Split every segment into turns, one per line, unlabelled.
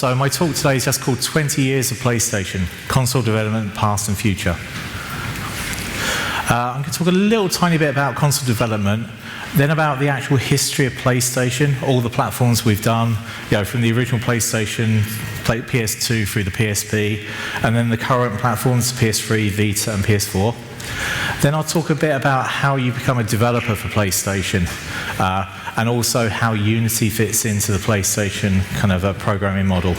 So my talk today is just called 20 Years of PlayStation, Console Development, Past and Future. I'm going to talk a little tiny bit about console development, then about the actual history of PlayStation, all the platforms we've done, from the original PlayStation, PS2 through the PSP, and then the current platforms, PS3, Vita, and PS4. Then I'll talk a bit about how you become a developer for PlayStation, and also how Unity fits into the PlayStation kind of a programming model.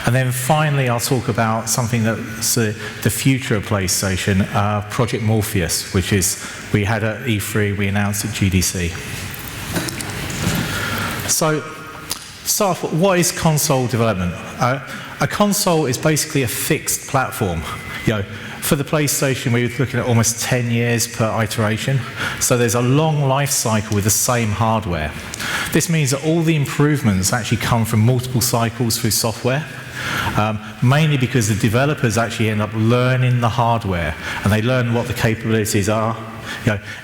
And then finally, I'll talk about something that's the future of PlayStation, Project Morpheus, which is, we had at E3, we announced at GDC. So, start off, what is console development? A console is basically a fixed platform. For the PlayStation, we were looking at almost 10 years per iteration. So there's a long life cycle with the same hardware. This means that all the improvements actually come from multiple cycles through software, mainly because the developers actually end up learning the hardware, and they learn what the capabilities are.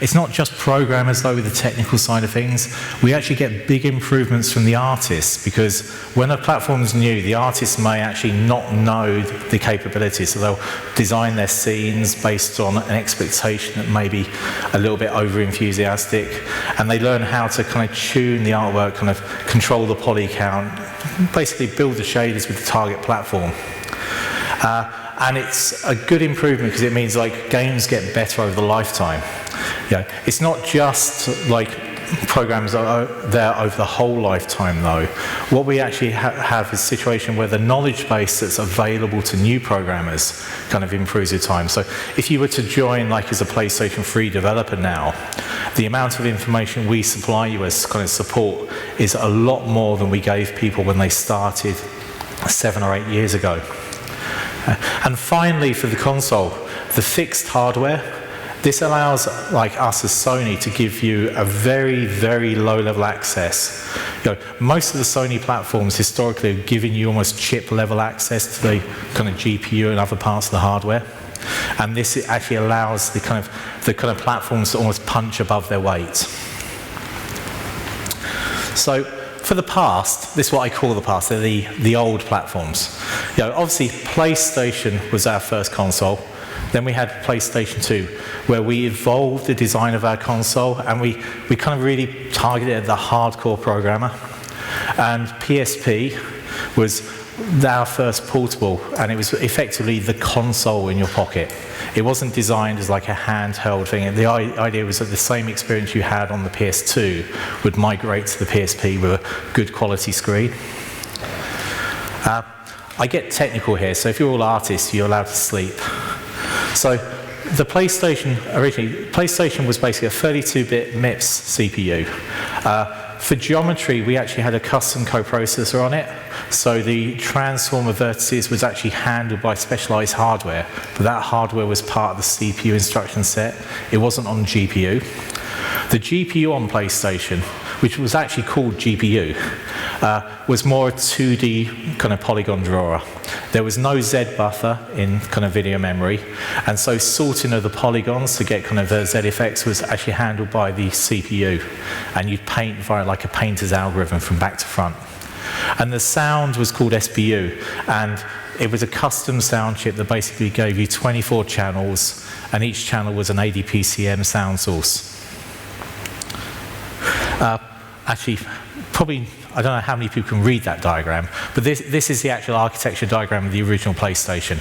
It's not just programmers, though, with the technical side of things. We actually get big improvements from the artists, because when a platform's new, the artists may actually not know the capabilities, so they'll design their scenes based on an expectation that may be a little bit over-enthusiastic, and they learn how to kind of tune the artwork, kind of control the poly count, basically build the shaders with the target platform. And it's a good improvement because it means games get better over the lifetime. It's not just programs are there over the whole lifetime, though. What we actually have is a situation where the knowledge base that's available to new programmers kind of improves with time. So if you were to join as a PlayStation 3 developer now, the amount of information we supply you as kind of support is a lot more than we gave people when they started 7 or 8 years ago. And finally, for the console, the fixed hardware. This allows us as Sony to give you a very, very low-level access. Most of the Sony platforms historically have given you almost chip-level access to the kind of GPU and other parts of the hardware. And this actually allows the kind of platforms to almost punch above their weight. So for the past, this is what I call the past, they're the old platforms. Obviously, PlayStation was our first console. Then we had PlayStation 2, where we evolved the design of our console, and we kind of really targeted the hardcore programmer. And PSP was our first portable, and it was effectively the console in your pocket. It wasn't designed as a handheld thing. The idea was that the same experience you had on the PS2 would migrate to the PSP with a good quality screen. I get technical here, so if you're all artists, you're allowed to sleep. So the PlayStation was basically a 32-bit MIPS CPU. For geometry, we actually had a custom coprocessor on it, so the transform of vertices was actually handled by specialized hardware, but that hardware was part of the CPU instruction set. It wasn't on GPU. The GPU on PlayStation, which was actually called GPU, was more a 2D kind of polygon drawer. There was no Z buffer in kind of video memory, and so sorting of the polygons to get kind of Z effects was actually handled by the CPU, and you'd paint via a painter's algorithm from back to front. And the sound was called SPU, and it was a custom sound chip that basically gave you 24 channels, and each channel was an ADPCM sound source. Actually, probably, I don't know how many people can read that diagram, but this is the actual architecture diagram of the original PlayStation.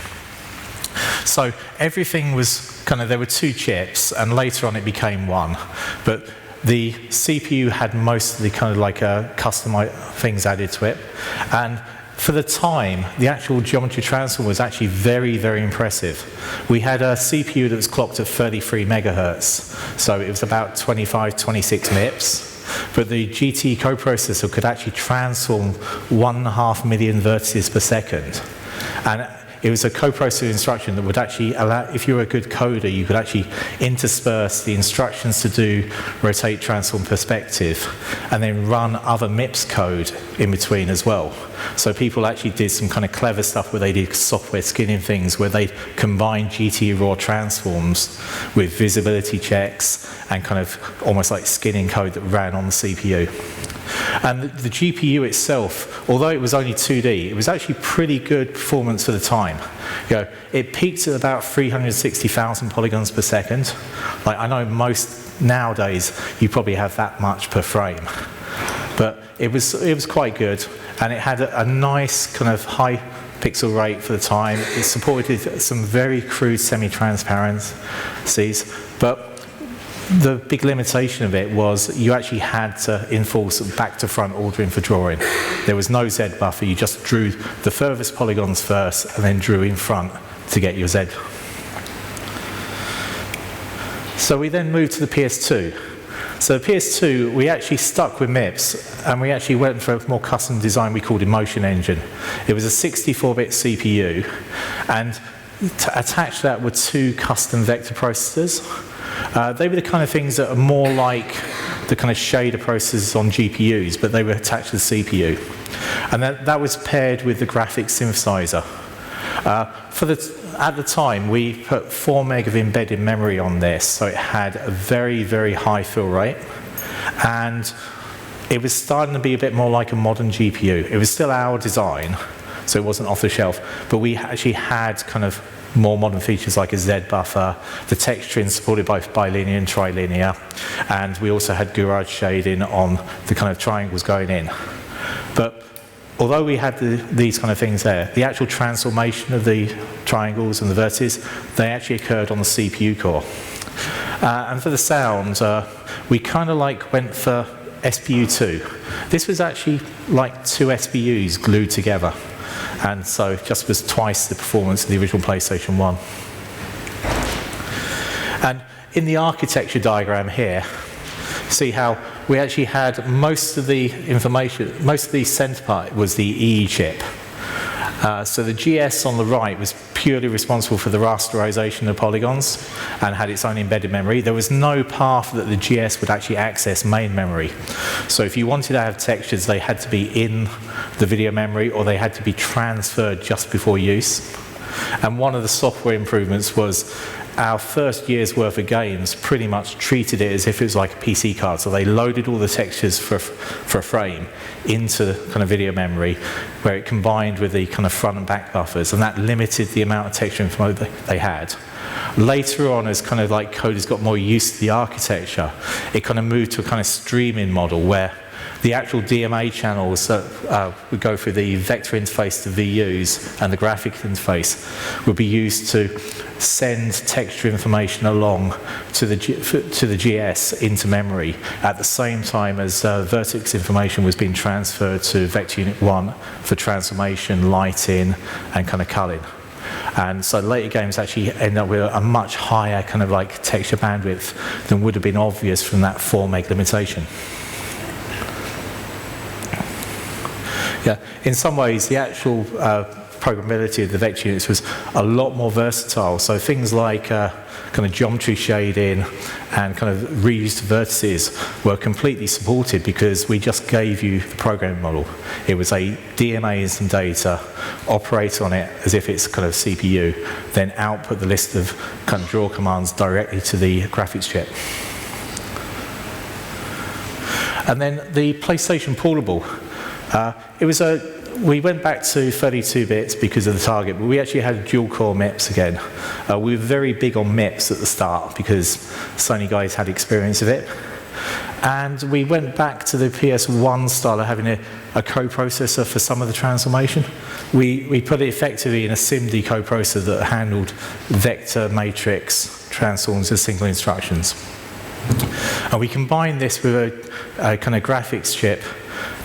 So everything was there were two chips, and later on it became one. But the CPU had most of the custom things added to it. And for the time, the actual geometry transform was actually very, very impressive. We had a CPU that was clocked at 33 megahertz, so it was about 25, 26 MIPS. But the GT coprocessor could actually transform 1.5 million vertices per second. And it was a coprocessor instruction that would actually allow, if you were a good coder, you could actually intersperse the instructions to do rotate, transform, perspective, and then run other MIPS code in between as well. So people actually did some kind of clever stuff where they did software skinning things, where they combined GT raw transforms with visibility checks and kind of almost like skinning code that ran on the CPU. And the GPU itself, although it was only 2D, it was actually pretty good performance for the time. It peaked at about 360,000 polygons per second. Like, I know most nowadays you probably have that much per frame, but it was quite good, and it had a nice kind of high pixel rate for the time. It supported some very crude semi-transparencies, but the big limitation of it was you actually had to enforce back to front ordering for drawing. There was no Z buffer, you just drew the furthest polygons first and then drew in front to get your Z. So we then moved to the PS2. So the PS2, we actually stuck with MIPS, and we actually went for a more custom design we called Emotion Engine. It was a 64-bit CPU, and attached to that were 2 custom vector processors. They were the kind of things that are more like the kind of shader processors on GPUs, but they were attached to the CPU. And that was paired with the graphics synthesizer. At the time, we put 4 meg of embedded memory on this, so it had a very, very high fill rate. And it was starting to be a bit more like a modern GPU. It was still our design, so it wasn't off the shelf, but we actually had kind of more modern features like a Z buffer, the texturing supported by bilinear and trilinear, and we also had garage shading on the kind of triangles going in. But although we had these kind of things there, the actual transformation of the triangles and the vertices, they actually occurred on the CPU core. And for the sound, we kind of went for SPU2. This was actually like 2 SPUs glued together, and so it just was twice the performance of the original PlayStation 1. And in the architecture diagram here, see how we actually had most of the information, most of the center part was the EE chip. So the GS on the right was purely responsible for the rasterization of polygons and had its own embedded memory. There was no path that the GS would actually access main memory. So if you wanted to have textures, they had to be in the video memory or they had to be transferred just before use. And one of the software improvements was our first year's worth of games pretty much treated it as if it was like a PC card. So they loaded all the textures for a frame into the kind of video memory, where it combined with the kind of front and back buffers, and that limited the amount of texture information they had. Later on, as kind of like coders got more used to the architecture, it kind of moved to a kind of streaming model where the actual DMA channels would go through the vector interface to VUs, and the graphic interface would be used to send texture information along to the GS into memory at the same time as vertex information was being transferred to Vector Unit 1 for transformation, lighting, and kind of culling. And so later games actually end up with a much higher kind of like texture bandwidth than would have been obvious from that 4 meg limitation. Yeah, in some ways, the actual programmability of the vector units was a lot more versatile. So things like kind of geometry shading and kind of reused vertices were completely supported because we just gave you the programming model. It was a DMA in some data, operate on it as if it's kind of CPU, then output the list of kind of draw commands directly to the graphics chip. And then the PlayStation Portable. We went back to 32 bits because of the target, but we actually had dual core MIPS again. We were very big on MIPS at the start because Sony guys had experience of it. And we went back to the PS1 style of having a coprocessor for some of the transformation. We put it effectively in a SIMD coprocessor that handled vector matrix transforms as single instructions. And we combined this with a kind of graphics chip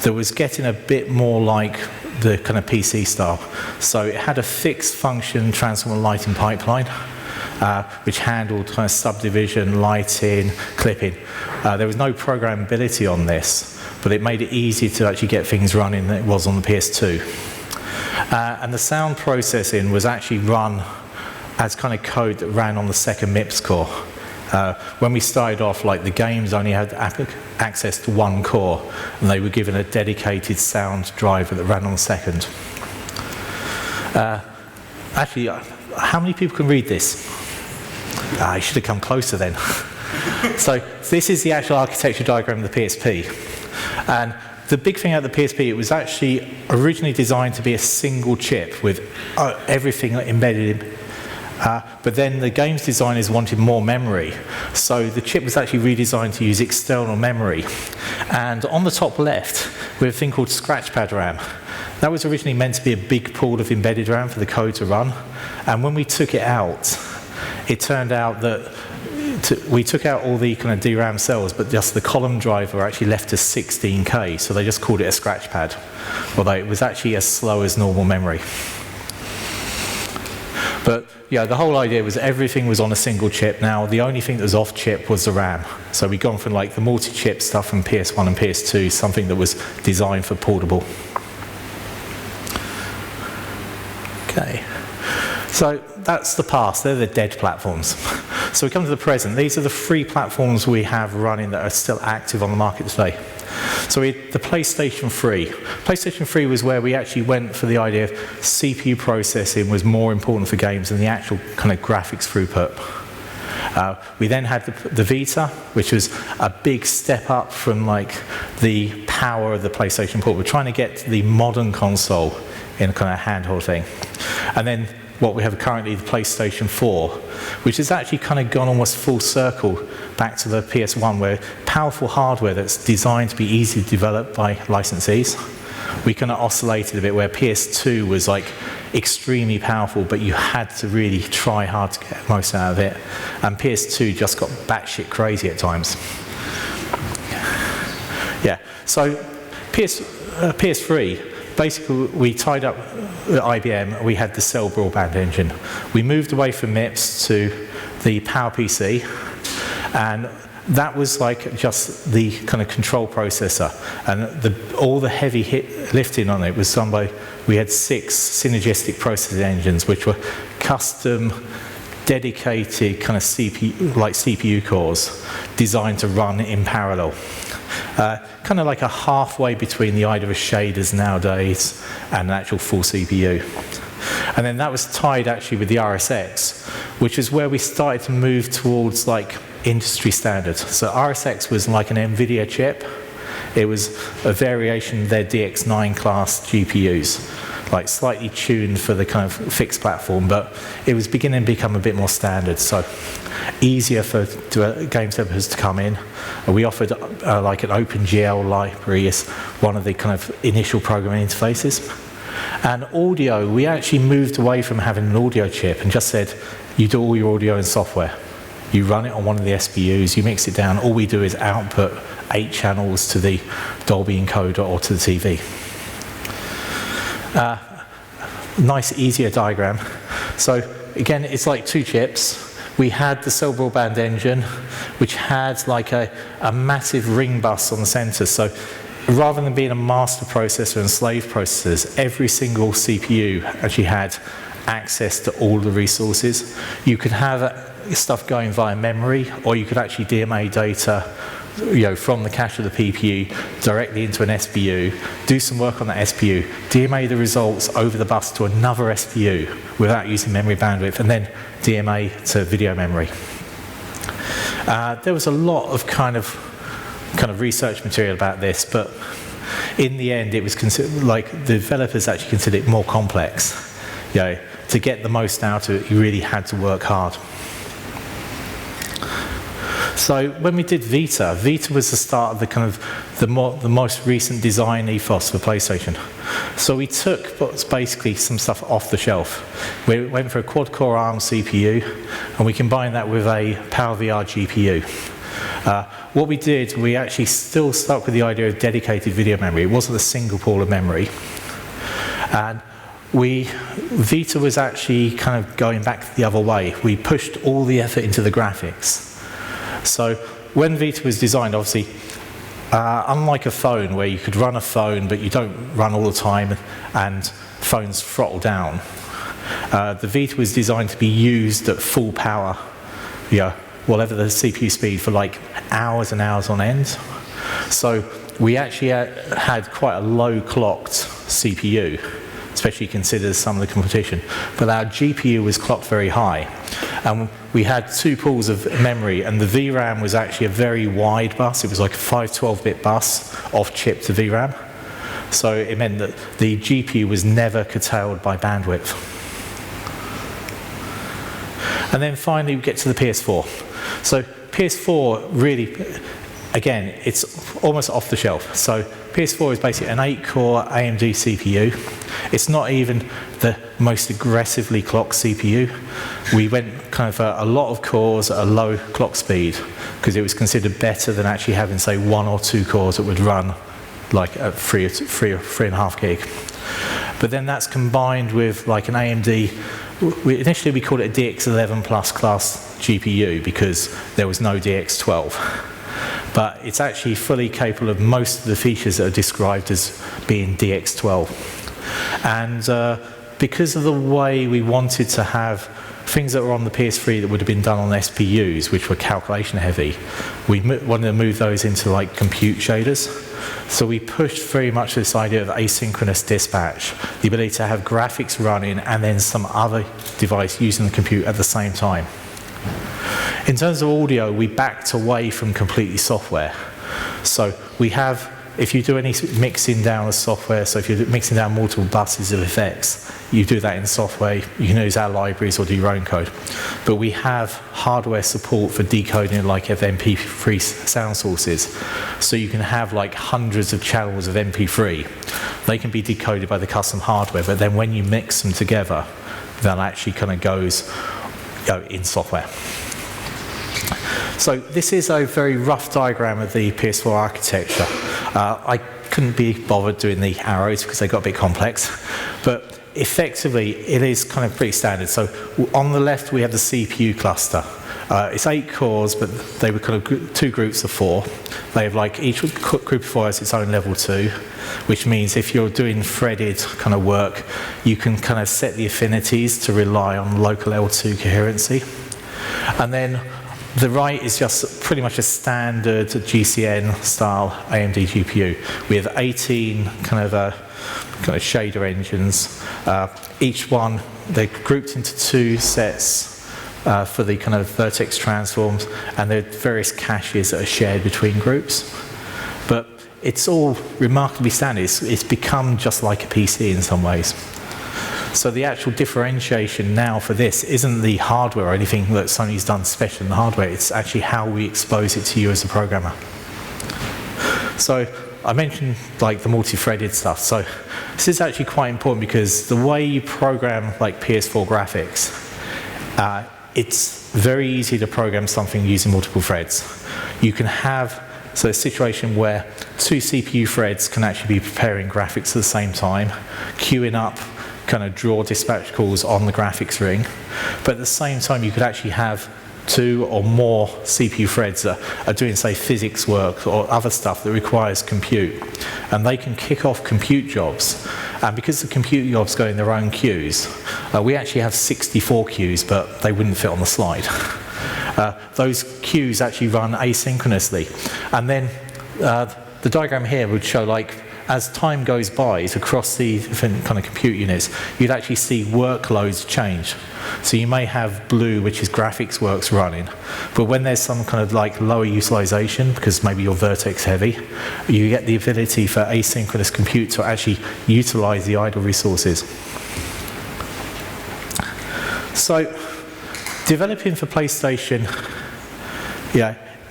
that was getting a bit more like the kind of PC style. So it had a fixed function transformer lighting pipeline, which handled kind of subdivision, lighting, clipping. There was no programmability on this, but it made it easier to actually get things running than it was on the PS2. And the sound processing was actually run as kind of code that ran on the second MIPS core. When we started off, like the games only had access to one core, and they were given a dedicated sound driver that ran on the second. Actually, how many people can read this? I should have come closer then. So this is the actual architecture diagram of the PSP. And the big thing about the PSP, it was actually originally designed to be a single chip with everything embedded in. But then the games designers wanted more memory, so the chip was actually redesigned to use external memory. And on the top left, we have a thing called scratchpad RAM. That was originally meant to be a big pool of embedded RAM for the code to run. And when we took it out, it turned out that we took out all the kind of DRAM cells, but just the column driver actually left us 16K, so they just called it a scratchpad, although it was actually as slow as normal memory. But yeah, the whole idea was everything was on a single chip. Now, the only thing that was off chip was the RAM. So we'd gone from like the multi-chip stuff from PS1 and PS2, something that was designed for portable. Okay. So that's the past. They're the dead platforms. So we come to the present. These are the 3 platforms we have running that are still active on the market today. So we had the PlayStation 3. PlayStation 3 was where we actually went for the idea of CPU processing was more important for games than the actual kind of graphics throughput. We then had the Vita, which was a big step up from like the power of the PlayStation Portable. We're trying to get the modern console in a kind of handheld thing. And then what we have currently, the PlayStation 4, which has actually kind of gone almost full circle back to the PS1, where powerful hardware that's designed to be easy to develop by licensees. We kind of oscillated a bit where PS2 was like extremely powerful, but you had to really try hard to get most out of it. And PS2 just got batshit crazy at times. Yeah, so PS3, basically, we tied up at IBM, we had the Cell broadband engine. We moved away from MIPS to the PowerPC, and that was like just the kind of control processor. And all the heavy lifting on it was done by, we had 6 synergistic processing engines, which were custom, dedicated kind of CPU cores designed to run in parallel. Kind of like a halfway between the idea of shaders nowadays and an actual full CPU. And then that was tied actually with the RSX, which is where we started to move towards like industry standards. So RSX was like an NVIDIA chip. It was a variation of their DX9 class GPUs, like slightly tuned for the kind of fixed platform, but it was beginning to become a bit more standard. So easier for game developers to come in. We offered like an OpenGL library as one of the kind of initial programming interfaces. And audio, we actually moved away from having an audio chip and just said, you do all your audio in software. You run it on one of the SPUs, you mix it down, all we do is output 8 channels to the Dolby encoder or to the TV. Nice, easier diagram. So again, it's like 2 chips. We had the Cell broadband engine, which had like a massive ring bus on the center. So rather than being a master processor and slave processors, every single CPU actually had access to all the resources. You could have stuff going via memory, or you could actually DMA data from the cache of the PPU directly into an SPU, do some work on that SPU, DMA the results over the bus to another SPU without using memory bandwidth, and then DMA to video memory. There was a lot of kind of research material about this, but in the end it was considered, like the developers actually considered it more complex. To get the most out of it, you really had to work hard. So when we did Vita, Vita was the start of the kind of the most recent design ethos for PlayStation. So we took what's basically some stuff off the shelf. We went for a quad-core ARM CPU, and we combined that with a PowerVR GPU. What we did, we actually still stuck with the idea of dedicated video memory. It wasn't a single pool of memory. And Vita was actually kind of going back the other way. We pushed all the effort into the graphics. So when Vita was designed, obviously, unlike a phone where you could run a phone but you don't run all the time and phones throttle down, the Vita was designed to be used at full power, whatever the CPU speed, for like hours and hours on end. So we actually had quite a low clocked CPU especially considered some of the competition. But our GPU was clocked very high. And we had 2 pools of memory, and the VRAM was actually a very wide bus. It was like a 512-bit bus off chip to VRAM. So it meant that the GPU was never curtailed by bandwidth. And then finally we get to the PS4. So PS4 really, again, it's almost off the shelf. So PS4 is basically an 8-core AMD CPU. It's not even the most aggressively clocked CPU. We went kind of a lot of cores at a low clock speed because it was considered better than actually having, say, 1 or 2 cores that would run like at 3 or 3.5 gig. But then that's combined with like an AMD. Initially we called it a DX11 plus class GPU because there was no DX12. But it's actually fully capable of most of the features that are described as being DX12. And because of the way we wanted to have things that were on the PS3 that would have been done on SPUs, which were calculation heavy, we wanted to move those into like compute shaders. So we pushed very much this idea of asynchronous dispatch, the ability to have graphics running and then some other device using the compute at the same time. In terms of audio, we backed away from completely software. So we have, if you do any mixing down of software, so if you're mixing down multiple buses of effects, you do that in software. You can use our libraries or do your own code. But we have hardware support for decoding like MP3 sound sources. So you can have like hundreds of channels of MP3. They can be decoded by the custom hardware, but then when you mix them together, that actually kind of goes in software. So this is a very rough diagram of the PS4 architecture. I couldn't be bothered doing the arrows because they got a bit complex, but effectively it is kind of pretty standard. So on the left we have the CPU cluster. It's 8 cores, but they were kind of 2 groups of 4. They have like each group of 4 has its own level 2, which means if you're doing threaded kind of work, you can kind of set the affinities to rely on local L2 coherency. And then the right is just pretty much a standard GCN style AMD GPU. We have 18 kind of shader engines. Each one, they're grouped into 2 sets for the kind of vertex transforms, and there are various caches that are shared between groups. But it's all remarkably standard. It's become just like a PC in some ways. So the actual differentiation now for this isn't the hardware or anything that Sony's done special in the hardware, it's actually how we expose it to you as a programmer. So I mentioned like the multi-threaded stuff. So this is actually quite important because the way you program like PS4 graphics, it's very easy to program something using multiple threads. You can have a situation where 2 CPU threads can actually be preparing graphics at the same time, queuing up kind of draw dispatch calls on the graphics ring, but at the same time you could actually have 2 or more CPU threads that are doing, say, physics work or other stuff that requires compute, and they can kick off compute jobs. And because the compute jobs go in their own queues, we actually have 64 queues, but they wouldn't fit on the slide. Those queues actually run asynchronously, and then the diagram here would show like as time goes by across the different kind of compute units, you'd actually see workloads change. So you may have blue, which is graphics works running, but when there's some kind of like lower utilization, because maybe you're vertex heavy, you get the ability for asynchronous compute to actually utilize the idle resources. So developing for PlayStation,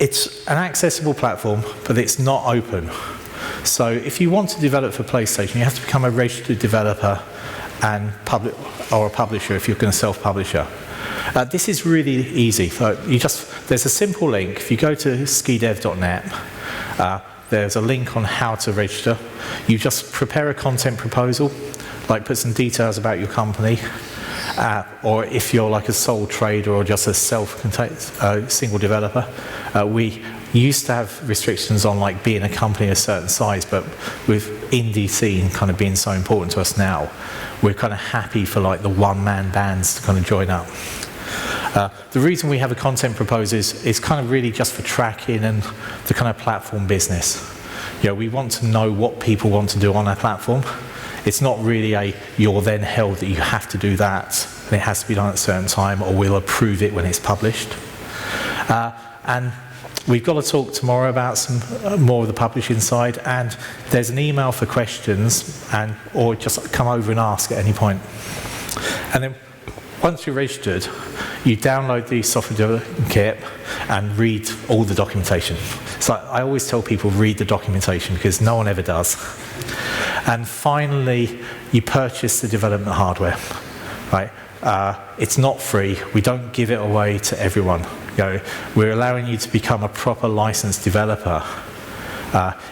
it's an accessible platform, but it's not open. So if you want to develop for PlayStation, you have to become a registered developer and or a publisher if you're going to self-publisher. This is really easy. So there's a simple link. If you go to skidev.net, there's a link on how to register. You just prepare a content proposal, like put some details about your company, or if you're like a sole trader or just a self-contained single developer. We used to have restrictions on like being a company a certain size, but with indie scene kind of being so important to us now, we're kind of happy for like the one-man bands to kind of join up. The reason we have a content proposal is kind of really just for tracking and the kind of platform business. We want to know what people want to do on our platform. It's not really you're then held that you have to do that, and it has to be done at a certain time, or we'll approve it when it's published. And we've got to talk tomorrow about some more of the publishing side, and there's an email for questions, or just come over and ask at any point. And then once you're registered, you download the software development kit and read all the documentation. So I always tell people read the documentation because no one ever does. And finally, you purchase the development hardware, right? It's not free. We don't give it away to everyone. We're allowing you to become a proper licensed developer.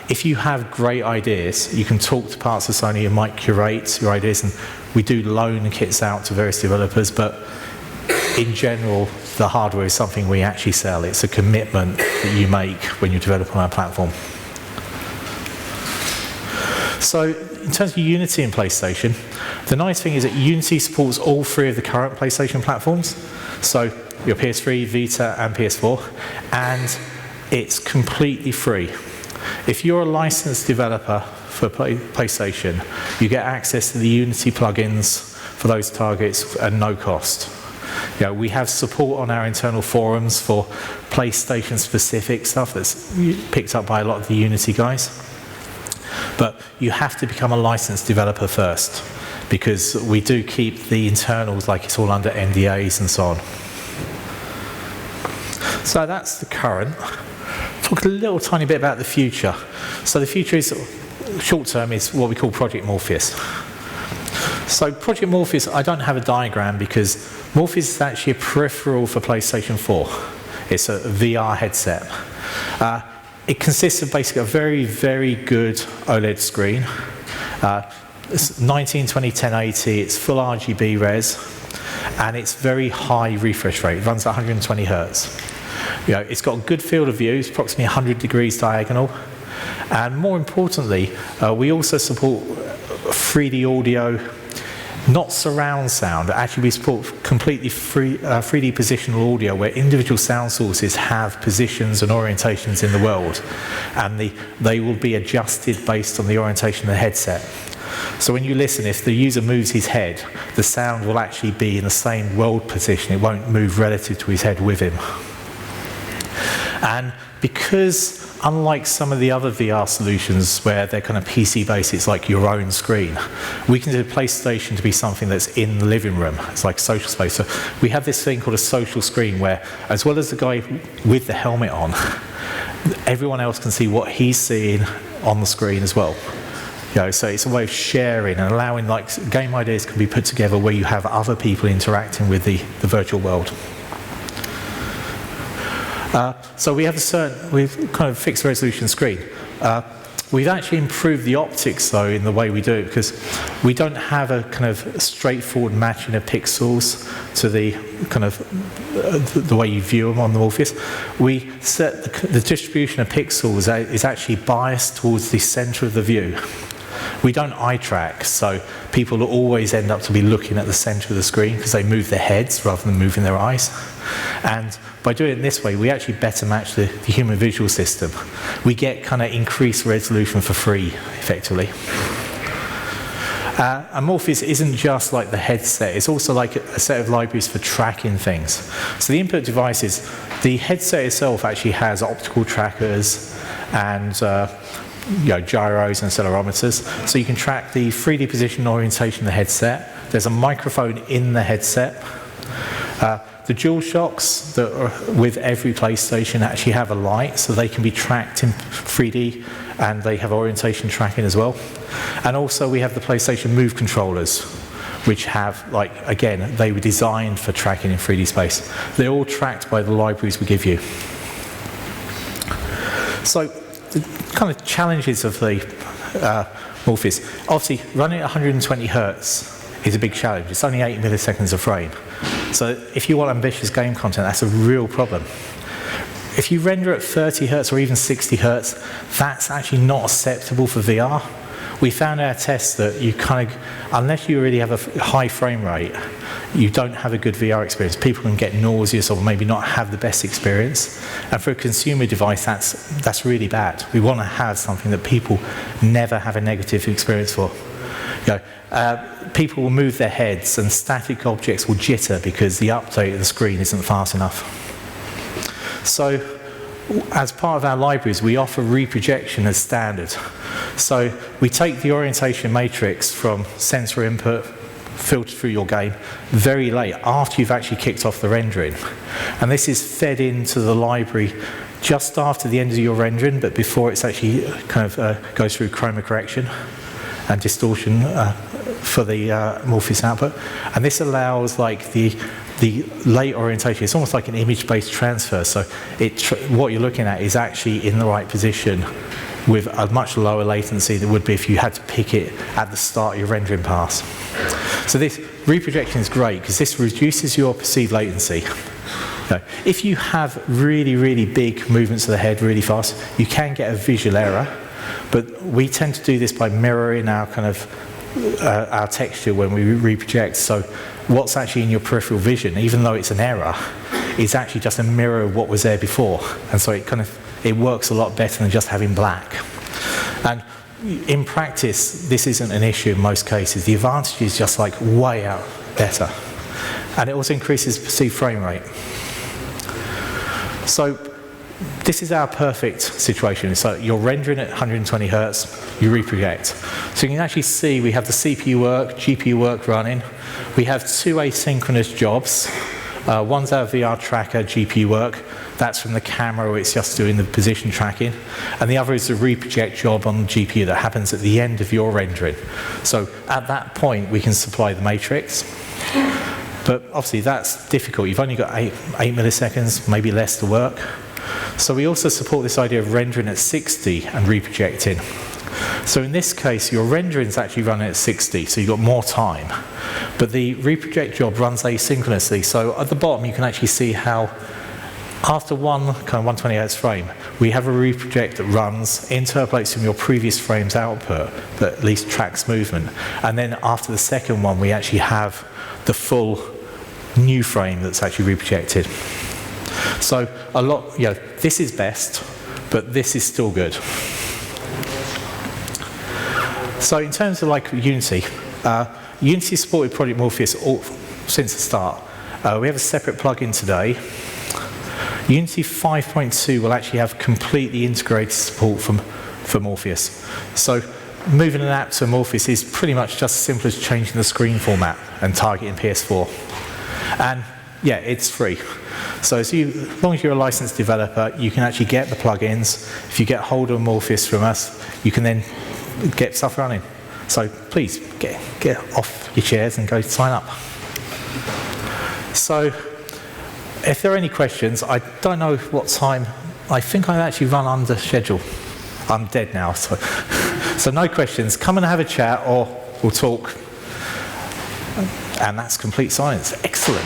If you have great ideas, you can talk to parts of Sony who might curate your ideas, and we do loan kits out to various developers, but in general, the hardware is something we actually sell. It's a commitment that you make when you develop on our platform. So in terms of Unity and PlayStation, the nice thing is that Unity supports all three of the current PlayStation platforms. So your PS3, Vita, and PS4, and it's completely free. If you're a licensed developer for PlayStation, you get access to the Unity plugins for those targets at no cost. We have support on our internal forums for PlayStation-specific stuff that's picked up by a lot of the Unity guys. But you have to become a licensed developer first, because we do keep the internals like it's all under NDAs and so on. So that's the current. Talk a little tiny bit about the future. So the future is, short term, is what we call Project Morpheus. So Project Morpheus, I don't have a diagram because Morpheus is actually a peripheral for PlayStation 4. It's a VR headset. It consists of basically a very, very good OLED screen. It's 1920 1080, it's full RGB res, and it's very high refresh rate. It runs at 120 hertz. It's got a good field of view, it's approximately 100 degrees diagonal. And more importantly, we also support 3D audio, not surround sound. Actually, we support completely 3D positional audio where individual sound sources have positions and orientations in the world, and they will be adjusted based on the orientation of the headset. So when you listen, if the user moves his head, the sound will actually be in the same world position. It won't move relative to his head with him. And because, unlike some of the other VR solutions where they're kind of PC-based, it's like your own screen, we can do PlayStation to be something that's in the living room. It's like social space. So we have this thing called a social screen where, as well as the guy with the helmet on, everyone else can see what he's seeing on the screen as well. So it's a way of sharing and allowing, like, game ideas can be put together where you have other people interacting with the virtual world. So we have we've kind of fixed resolution screen. We've actually improved the optics though in the way we do it, because we don't have a kind of straightforward matching of pixels to the kind of the way you view them on the Morpheus. We set the distribution of pixels is actually biased towards the center of the view. We don't eye track, so people will always end up to be looking at the center of the screen because they move their heads rather than moving their eyes. And by doing it this way, we actually better match the human visual system. We get kind of increased resolution for free, effectively. And Morpheus isn't just like the headset, it's also like a set of libraries for tracking things. So the input devices, the headset itself actually has optical trackers and gyros and accelerometers, so you can track the 3D position orientation of the headset. There's a microphone in the headset. The DualShocks that are with every PlayStation actually have a light, so they can be tracked in 3D, and they have orientation tracking as well. And also we have the PlayStation Move controllers, which have, like, again, they were designed for tracking in 3D space. They're all tracked by the libraries we give you. So the kind of challenges of the Morpheus, obviously running at 120 hertz is a big challenge. It's only 8 milliseconds a frame. So if you want ambitious game content, that's a real problem. If you render at 30 hertz or even 60 hertz, that's actually not acceptable for VR. We found in our tests that you kind of, unless you really have a high frame rate, you don't have a good VR experience. People can get nauseous or maybe not have the best experience. And for a consumer device, that's really bad. We want to have something that people never have a negative experience for. People will move their heads and static objects will jitter because the update of the screen isn't fast enough. So as part of our libraries, we offer reprojection as standard. So we take the orientation matrix from sensor input, filtered through your game, very late, after you've actually kicked off the rendering. And this is fed into the library just after the end of your rendering, but before it's actually goes through chroma correction and distortion for the Morpheus output. And this allows like the late orientation. It's almost like an image-based transfer. So what you're looking at is actually in the right position with a much lower latency than would be if you had to pick it at the start of your rendering pass. So this reprojection is great because this reduces your perceived latency. If you have really, really big movements of the head really fast, you can get a visual error, but we tend to do this by mirroring our our texture when we reproject. So what's actually in your peripheral vision, even though it's an error, is actually just a mirror of what was there before. And so it works a lot better than just having black. And in practice, this isn't an issue in most cases. The advantage is just like way out better. And it also increases perceived frame rate. So this is our perfect situation. So you're rendering at 120 hertz, you reproject. So you can actually see we have the CPU work, GPU work running. We have two asynchronous jobs. One's our VR tracker GPU work. That's from the camera where it's just doing the position tracking. And the other is the reproject job on the GPU that happens at the end of your rendering. So at that point, we can supply the matrix. But obviously, that's difficult. You've only got 8 milliseconds, maybe less to work. So we also support this idea of rendering at 60 and reprojecting. So in this case, your rendering is actually running at 60, so you've got more time. But the reproject job runs asynchronously. So at the bottom, you can actually see how after one 120 Hz frame, we have a reproject that runs, interpolates from your previous frame's output, that at least tracks movement. And then after the second one, we actually have the full new frame that's actually reprojected. So this is best, but this is still good. So in terms of Unity, Unity supported Project Morpheus since the start. We have a separate plugin today. Unity 5.2 will actually have completely integrated support for Morpheus. So moving an app to Morpheus is pretty much just as simple as changing the screen format and targeting PS4. And yeah, it's free. So as long as you're a licensed developer, you can actually get the plugins. If you get hold of Morpheus from us, you can then get stuff running. So please, get off your chairs and go sign up. So if there are any questions, I don't know what time. I think I've actually run under schedule. I'm dead now, so no questions. Come and have a chat or we'll talk. And that's complete silence. Excellent.